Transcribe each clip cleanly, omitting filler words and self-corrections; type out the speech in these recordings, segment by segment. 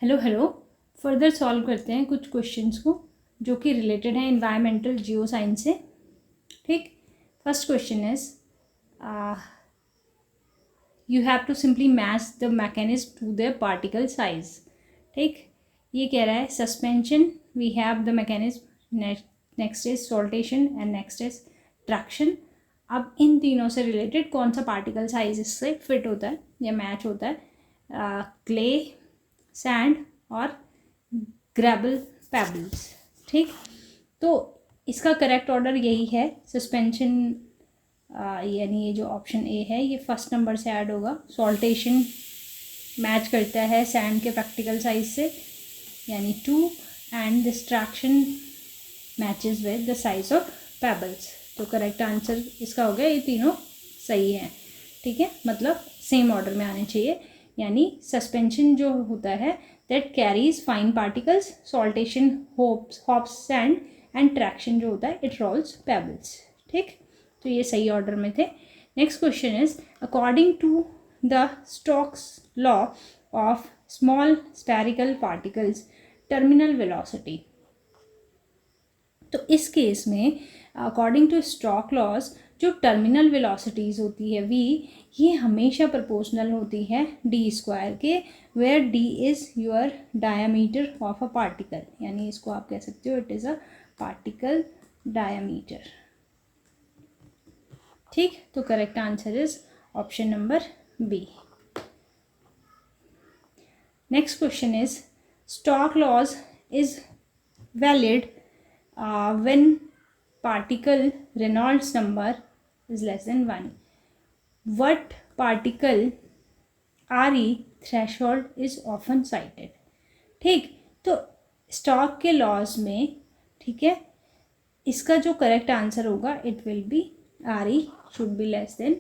Hello hello. Further solve करते हैं कुछ क्वेश्चंस को जो कि रिलेटेड है एनवायरमेंटल जियो साइंस से। ठीक, first question is you have to simply match the mechanism to the particle size. ठीक, ये कह रहा है suspension we have the mechanism, next is saltation and next is traction. अब इन तीनों से रिलेटेड कौन सा पार्टिकल साइज इससे फिट होता है या मैच होता है? क्ले, सैंड और ग्रेबल पेबल्स। ठीक, तो इसका करेक्ट ऑर्डर यही है सस्पेंशन, यानी ये जो ऑप्शन ए है ये फर्स्ट नंबर से ऐड होगा। सॉल्टेशन मैच करता है सैंड के प्रैक्टिकल साइज से यानी 2, and distraction matches with the size of pebbles. तो करेक्ट आंसर इसका हो गया, ये तीनों सही है। ठीक है, मतलब सेम ऑर्डर में आने चाहिए। यानी सस्पेंशन जो होता है that carries fine particles, saltation hops sand, and traction जो होता है इट रोल्स पेबल्स। ठीक, तो ये सही ऑर्डर में थे। Next question is according to the Stokes law of small spherical particles terminal velocity. तो इस केस में अकॉर्डिंग टू स्टोक्स लॉज जो टर्मिनल वेलोसिटीज़ होती है v, ये हमेशा प्रोपोर्शनल होती है d² के, where d is your diameter of a particle. यानी इसको आप कह सकते हो it is a particle diameter. ठीक, तो correct answer is option number B. Next question is Stokes laws is valid when particle Reynolds number is less than 1. What particle RE threshold is often cited? ठीक, तो Stokes के laws में, ठीक है, इसका जो करेक्ट आंसर होगा it will be RE should be less than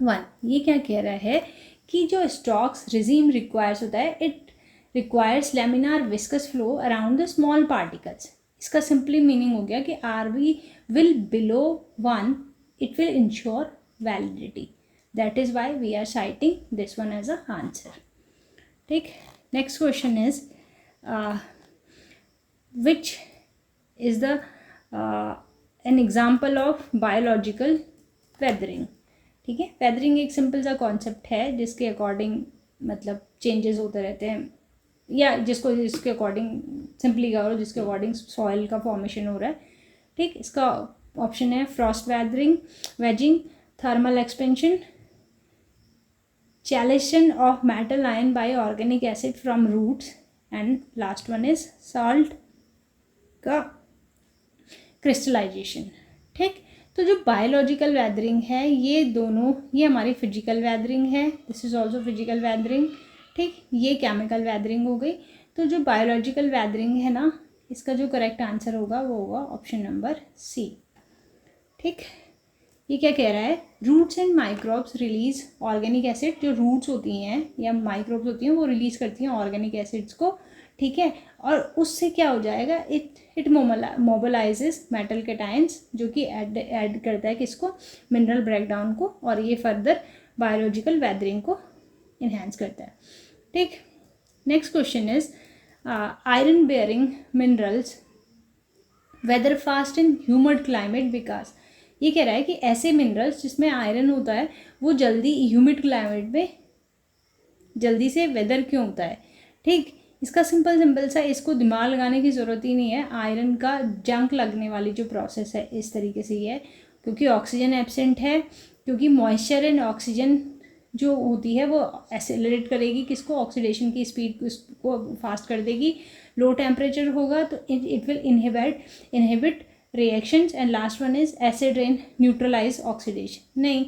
1। ये क्या कह रहा है कि जो स्टोक्स रिजीम रिक्वायर्स होता है it requires laminar viscous flow around the small particles. इसका सिंपली मीनिंग हो गया कि RV will below 1, it will ensure validity. That is why we are citing this one as a answer. ठीक, next question is which is the an example of biological weathering. ठीक है, weathering एक simple सा concept है जिसके according मतलब changes होते रहते हैं, या जिसके अकॉर्डिंग सिंपली कहो जिसके अकॉर्डिंग सॉइल का फॉर्मेशन हो रहा है। ठीक, इसका ऑप्शन है frost weathering, wedging, thermal expansion, chelation of metal ion by organic acid from roots, and last one is salt का क्रिस्टलाइजेशन। ठीक, तो जो बायोलॉजिकल वेदरिंग है ये दोनों, ये हमारी फिजिकल वेदरिंग है, this is also physical weathering. ठीक, ये केमिकल वेदरिंग हो गई। तो जो बायोलॉजिकल वेदरिंग है ना, इसका जो करेक्ट आंसर होगा वो होगा ऑप्शन नंबर सी। ठीक, ये क्या कह रहा है, roots and microbes release organic acid. जो रूट्स होती हैं या माइक्रोब्स होती हैं वो रिलीज करती हैं ऑर्गेनिक एसिड्स को। ठीक है, और उससे क्या हो जाएगा, इट मोबिलाइजेस मेटल कैटायंस, जो कि ऐड करता है किसको, मिनरल ब्रेकडाउन को, और ये फर्दर बायोलॉजिकल वेदरिंग को इन्हेंस करता है। ठीक, next question is iron bearing minerals weather fast in humid climate because. ये कह रहा है कि ऐसे मिनरल्स जिसमें आयरन होता है वो जल्दी ह्यूमिड क्लाइमेट में जल्दी से वेदर क्यों होता है। ठीक, इसका सिंपल सा, इसको दिमाग लगाने की ज़रूरत ही नहीं है। आयरन का जंक लगने वाली जो प्रोसेस है इस तरीके से ही है, क्योंकि ऑक्सीजन एब्सेंट है, क्योंकि मॉइस्चर एंड ऑक्सीजन जो होती है वो एक्सेलरेट करेगी किसको, ऑक्सीडेशन की स्पीड को फास्ट कर देगी। लो टेम्परेचर होगा तो it will inhibit reactions, and last one is acid rain neutralize oxidation. नहीं,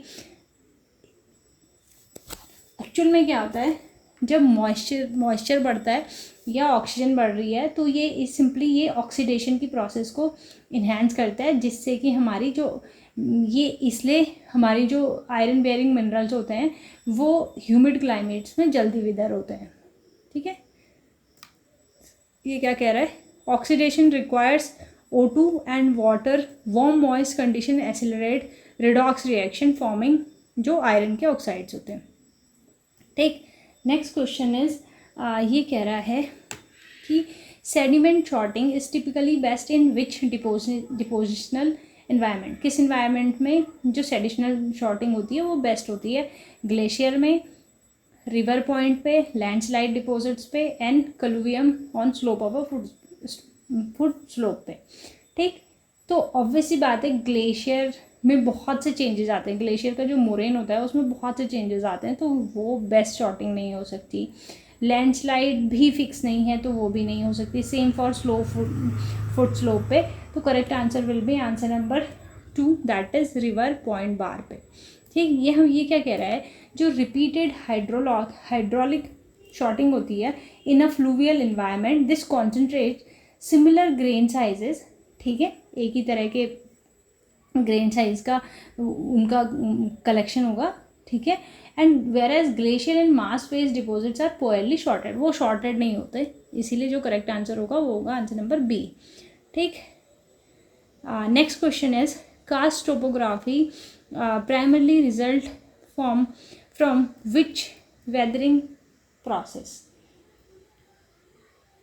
एक्चुअल में क्या होता है, जब मॉइस्चर बढ़ता है या ऑक्सीजन बढ़ रही है तो ये सिंपली ये ऑक्सीडेशन की प्रोसेस को इन्हेंस करता है, जिससे कि हमारी जो ये इसलिए हमारी जो आयरन बेयरिंग मिनरल्स होते हैं वो ह्यूमिड क्लाइमेट्स में जल्दी विदर होते हैं। ठीक है, ये क्या कह रहा है, oxidation requires O2 and water warm moist condition accelerate redox reaction forming जो आयरन के ऑक्साइड्स होते हैं। ठीक, नेक्स्ट क्वेश्चन इज ये कह रहा है कि sediment sorting is typically best in which depositional environment, किस इन्वायरमेंट में जो सेडिशनल शॉर्टिंग होती है वो बेस्ट होती है? ग्लेशियर में, रिवर पॉइंट पे, लैंडस्लाइड डिपॉजिट्स पे, and colluvium on slope of a foot slope पे। ठीक, तो ऑब्वियसली बात है ग्लेशियर में बहुत से चेंजेस आते हैं, ग्लेशियर का जो मोरेन होता है उसमें बहुत से चेंजेस आते हैं, तो वो बेस्ट शॉर्टिंग नहीं हो सकती। लैंडस्लाइड भी फिक्स नहीं है तो वो भी नहीं हो सकती। Same for slow foot slope पे। तो correct answer will be answer number 2, that is river point bar पे। ठीक, ये क्या कह रहा है, जो रिपीटेड हाइड्रोलिक शॉर्टिंग होती है in a fluvial environment, this concentrate similar grain sizes. ठीक है, एक ही तरह के ग्रेन साइज का उनका कलेक्शन होगा। ठीक है, and whereas glacier and mass face deposits are poorly sorted, वो शॉर्टेड नहीं होते, इसीलिए जो करेक्ट आंसर होगा वो होगा आंसर नंबर बी। ठीक, next question is karst topography primarily result from which weathering process?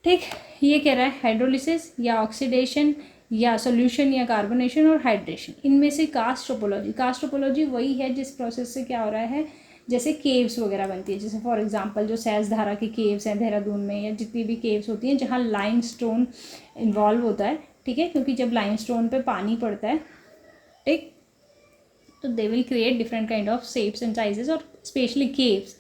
ठीक, ये कह रहा है हाइड्रोलिसिस या ऑक्सीडेशन या सॉल्यूशन या कार्बोनेशन और हाइड्रेशन, इनमें से कास्ट टोपोलॉजी वही है जिस प्रोसेस से क्या हो रहा है, जैसे केव्स वगैरह बनती है, जैसे फॉर एग्जांपल जो सैज धारा की केव्स हैं देहरादून में, या जितनी भी केव्स होती हैं जहाँ लाइमस्टोन इन्वॉल्व होता है। ठीक है, क्योंकि जब लाइमस्टोन पे पानी पड़ता है, ठीक, तो they will create different kind of shapes and sizes, और स्पेशली केव्स।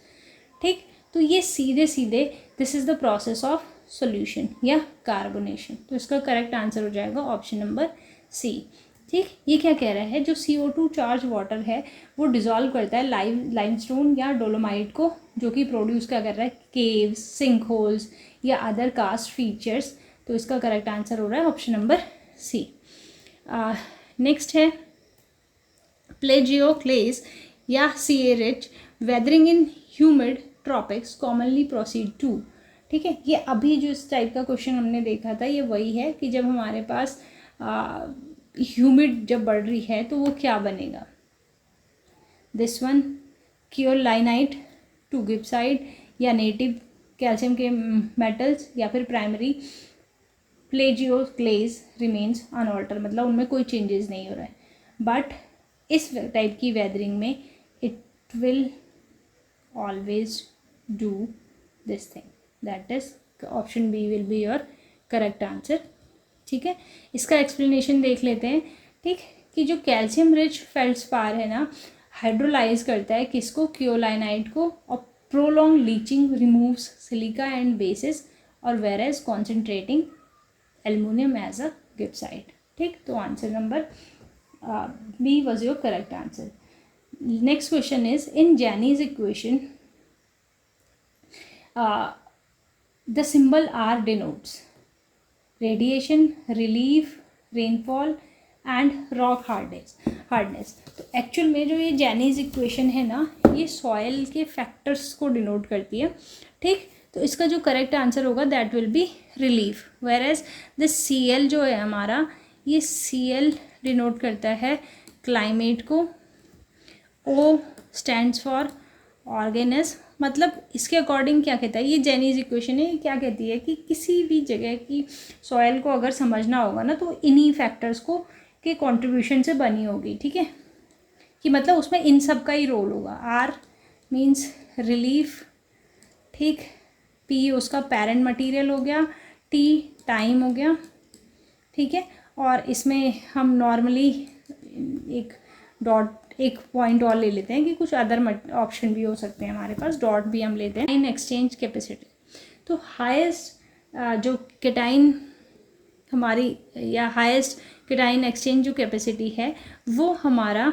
ठीक, तो ये सीधे this is the process of solution या कार्बोनेशन, तो इसका करेक्ट आंसर हो जाएगा ऑप्शन नंबर सी। ठीक, ये क्या कह रहा है, जो CO2 चार्ज वाटर है वो डिजॉल्व करता है लाइमस्टोन या डोलोमाइट को, जो कि प्रोड्यूस क्या कर रहा है, केव्स, सिंक होल्स या अदर कास्ट फीचर्स, तो इसका करेक्ट आंसर हो रहा है ऑप्शन नंबर सी। नेक्स्ट है प्लेजियोक्लेस या CA rich weathering in humid tropics commonly proceed to. ठीक है, ये अभी जो इस टाइप का क्वेश्चन हमने देखा था ये वही है कि जब हमारे पास ह्यूमिड जब बढ़ रही है तो वो क्या बनेगा, दिस वन क्योलाइनाइट टू गिब्साइड या नेटिव कैल्शियम के मेटल्स, या फिर प्राइमरी प्लेजियोक्लेस रिमेन्स अनऑल्टर, मतलब उनमें कोई चेंजेस नहीं हो रहा है। बट इस टाइप की वेदरिंग में it will always do this thing, that is option B will be your correct answer. ठीक है, इसका एक्सप्लेनेशन देख लेते हैं। ठीक, कि जो कैल्शियम रिच फेल्ड्स्पार है ना, हाइड्रोलाइज करता है किसको, क्योलाइनाइट को, और prolong leaching removes silica and bases, और whereas concentrating aluminium as a gibbsite. ठीक, तो answer number B was your correct answer. Next question is in Jenny's equation the symbol R denotes radiation, relief, rainfall and rock hardness। तो actual में जो ये जैनीज equation है ना, ये soil के फैक्टर्स को डिनोट करती है। ठीक, तो इसका जो करेक्ट आंसर होगा that will be relief, whereas the Cl जो है हमारा, ये Cl डिनोट करता है क्लाइमेट को, O स्टैंड्स फॉर ऑर्गेनिज्म, मतलब इसके अकॉर्डिंग क्या कहता है, ये जैनीज इक्वेशन है, ये क्या कहती है कि किसी भी जगह की सॉयल को अगर समझना होगा ना तो इन्हीं फैक्टर्स को के कंट्रीब्यूशन से बनी होगी। ठीक है, कि मतलब उसमें इन सब का ही रोल होगा। आर मीन्स रिलीफ, ठीक, पी उसका पेरेंट मटेरियल हो गया, टी टाइम हो गया। ठीक है, और इसमें हम नॉर्मली एक पॉइंट और ले लेते हैं कि कुछ अदर ऑप्शन भी हो सकते हैं हमारे पास, डॉट भी हम लेते हैं। केटाइन एक्सचेंज कैपेसिटी, तो हाईएस्ट जो केटाइन हमारी या हाईएस्ट केटाइन एक्सचेंज जो कैपेसिटी है वो हमारा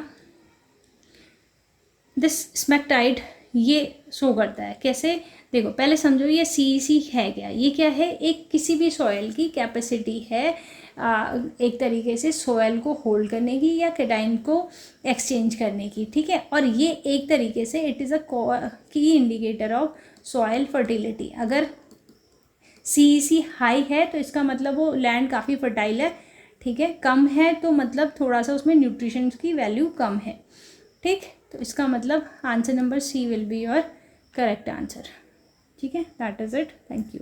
दिस स्मेक्टाइट ये शो करता है। कैसे, देखो पहले समझो ये CEC है क्या, ये क्या है, एक किसी भी सॉयल की कैपेसिटी है एक तरीके से सॉयल को होल्ड करने की या केटाइन को एक्सचेंज करने की। ठीक है, और ये एक तरीके से इट इज़ अ की इंडिकेटर ऑफ सॉयल फर्टिलिटी। अगर CEC हाई है तो इसका मतलब वो लैंड काफ़ी फर्टाइल है। ठीक है, कम है तो मतलब थोड़ा सा उसमें न्यूट्रिशन की वैल्यू कम है। ठीक, तो इसका मतलब answer number C will be your correct answer. ठीक है, that is it, thank you.